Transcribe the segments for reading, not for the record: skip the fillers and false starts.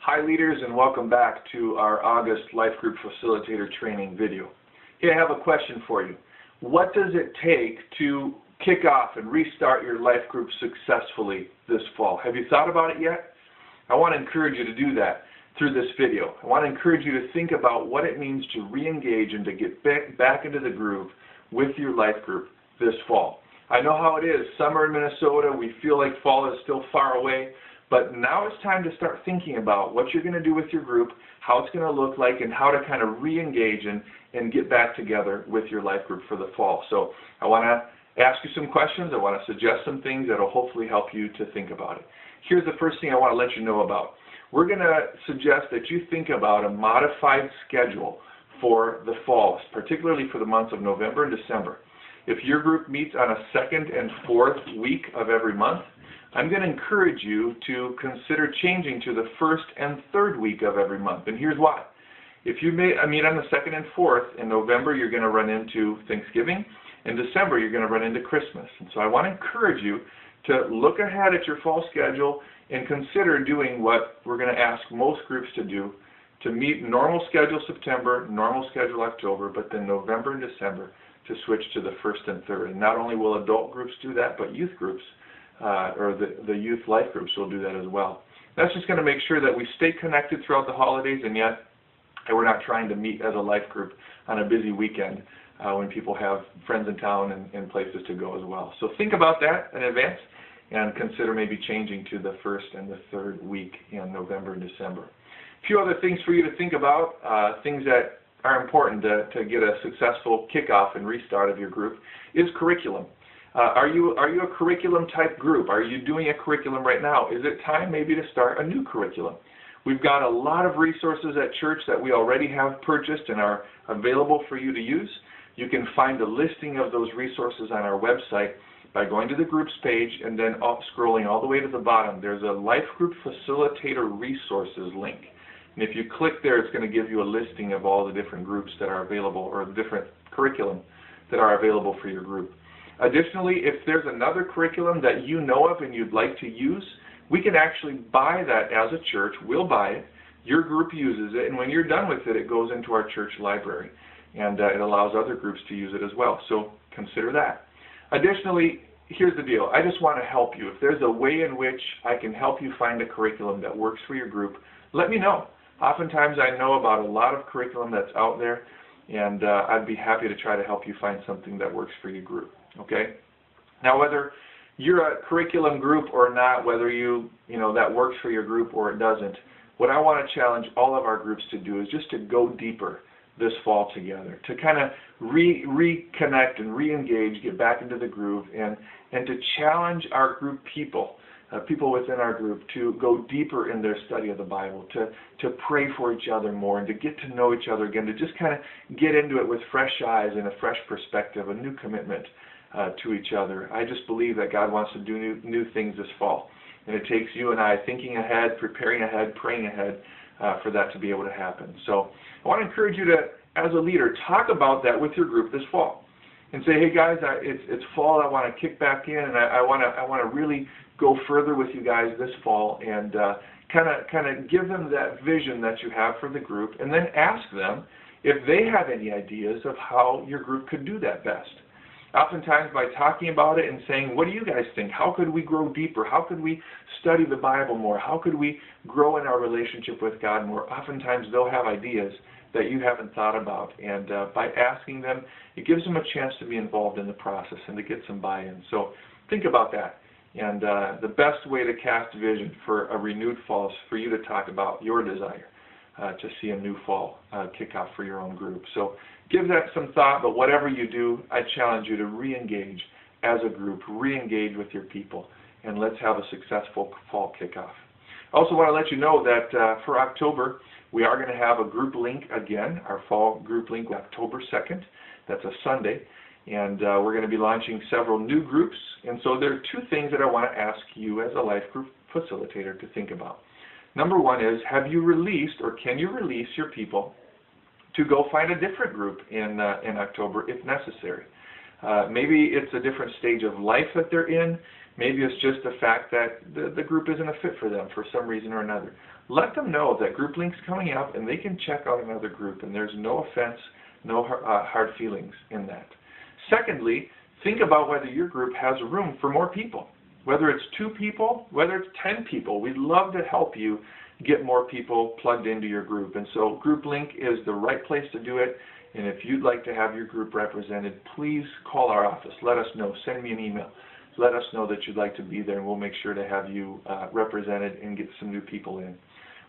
Hi leaders, and welcome back to our August Life Group Facilitator Training video. Here I have a question for you. What does it take to kick off and restart your life group successfully this fall? Have you thought about it yet? I want to encourage you to do that through this video. I want to encourage you to think about what it means to re-engage and to get back into the groove with your life group this fall. I know how it is. Summer in Minnesota, we feel like fall is still far away. But now it's time to start thinking about what you're going to do with your group, how it's going to look like, and how to kind of re-engage and get back together with your life group for the fall. So I want to ask you some questions. I want to suggest some things that will hopefully help you to think about it. Here's the first thing I want to let you know about. We're going to suggest that you think about a modified schedule for the fall, particularly for the months of November and December. If your group meets on a second and fourth week of every month, I'm going to encourage you to consider changing to the first and third week of every month. And here's why. If you meet on the second and fourth, in November you're going to run into Thanksgiving. In December you're going to run into Christmas. And so I want to encourage you to look ahead at your fall schedule and consider doing what we're going to ask most groups to do, to meet normal schedule September, normal schedule October, but then November and December to switch to the first and third. And not only will adult groups do that, but youth groups or the youth life groups will do that as well. That's just going to make sure that we stay connected throughout the holidays, and yet we're not trying to meet as a life group on a busy weekend when people have friends in town and places to go as well. So think about that in advance and consider maybe changing to the first and the third week in November and December. A few other things for you to think about, things that are important to get a successful kickoff and restart of your group, is curriculum. Are you a curriculum type group? Are you doing a curriculum right now? Is it time maybe to start a new curriculum? We've got a lot of resources at church that we already have purchased and are available for you to use. You can find a listing of those resources on our website by going to the groups page and then scrolling all the way to the bottom. There's a Life Group Facilitator Resources link. And if you click there, it's going to give you a listing of all the different groups that are available, or the different curriculum that are available for your group. Additionally, if there's another curriculum that you know of and you'd like to use, we can actually buy that as a church. We'll buy it. Your group uses it, and when you're done with it, it goes into our church library, and it allows other groups to use it as well. So consider that. Additionally, here's the deal. I just want to help you. If there's a way in which I can help you find a curriculum that works for your group, let me know. Oftentimes I know about a lot of curriculum that's out there, and I'd be happy to try to help you find something that works for your group. Okay? Now, whether you're a curriculum group or not, whether that works for your group or it doesn't, what I want to challenge all of our groups to do is just to go deeper this fall together, to kind of reconnect and re-engage, get back into the groove, and to challenge our group people within our group to go deeper in their study of the Bible, to pray for each other more, and to get to know each other again, to just kind of get into it with fresh eyes and a fresh perspective, a new commitment to each other. I just believe that God wants to do new things this fall. And it takes you and I thinking ahead, preparing ahead, praying ahead for that to be able to happen. So I want to encourage you to, as a leader, talk about that with your group this fall. And say, hey guys, it's fall, I want to kick back in, and I want to really go further with you guys this fall, and kind of give them that vision that you have for the group, and then ask them if they have any ideas of how your group could do that best. Oftentimes by talking about it and saying, what do you guys think? How could we grow deeper? How could we study the Bible more? How could we grow in our relationship with God more? Oftentimes they'll have ideas that you haven't thought about, and by asking them, it gives them a chance to be involved in the process and to get some buy-in. So think about that. And the best way to cast vision for a renewed fall is for you to talk about your desire to see a new fall kickoff for your own group. So give that some thought, but whatever you do, I challenge you to re-engage as a group, re-engage with your people, and let's have a successful fall kickoff. I also want to let you know that for October, we are going to have a group link again, our fall group link, October 2nd. That's a Sunday. And we're going to be launching several new groups. And so there are two things that I want to ask you as a life group facilitator to think about. Number one is, have you released, or can you release your people to go find a different group in October if necessary? Maybe it's a different stage of life that they're in. Maybe it's just the fact that the group isn't a fit for them for some reason or another. Let them know that Group Link's coming up and they can check out another group, and there's no offense, no hard feelings in that. Secondly, think about whether your group has room for more people. Whether it's 2 people, whether it's 10 people, we'd love to help you get more people plugged into your group. And so Group Link is the right place to do it. And if you'd like to have your group represented, please call our office. Let us know. Send me an email. Let us know that you'd like to be there, and we'll make sure to have you represented and get some new people in.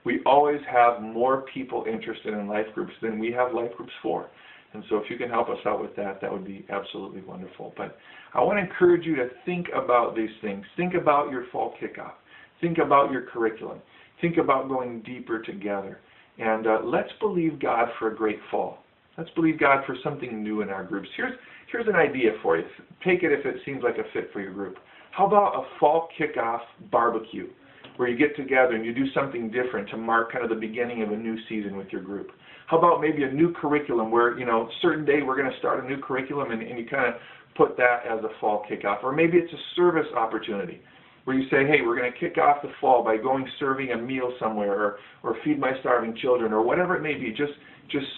We always have more people interested in life groups than we have life groups for. And so if you can help us out with that, that would be absolutely wonderful. But I want to encourage you to think about these things. Think about your fall kickoff. Think about your curriculum. Think about going deeper together. And let's believe God for a great fall. Let's believe God for something new in our groups. Here's an idea for you. Take it if it seems like a fit for your group. How about a fall kickoff barbecue, where you get together and you do something different to mark kind of the beginning of a new season with your group? How about maybe a new curriculum where, a certain day we're going to start a new curriculum, and you kind of put that as a fall kickoff? Or maybe it's a service opportunity where you say, hey, we're going to kick off the fall by going serving a meal somewhere, or feed my starving children, or whatever it may be, just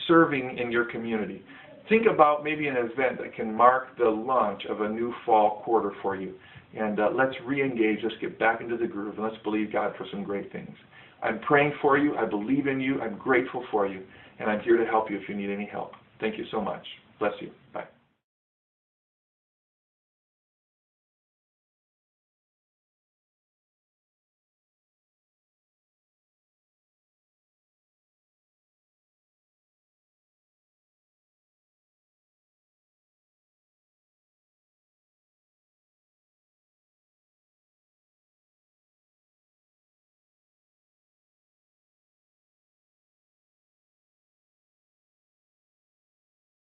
serving in your community. Think about maybe an event that can mark the launch of a new fall quarter for you. And let's re-engage, let's get back into the groove, and let's believe God for some great things. I'm praying for you, I believe in you, I'm grateful for you, and I'm here to help you if you need any help. Thank you so much. Bless you. Bye.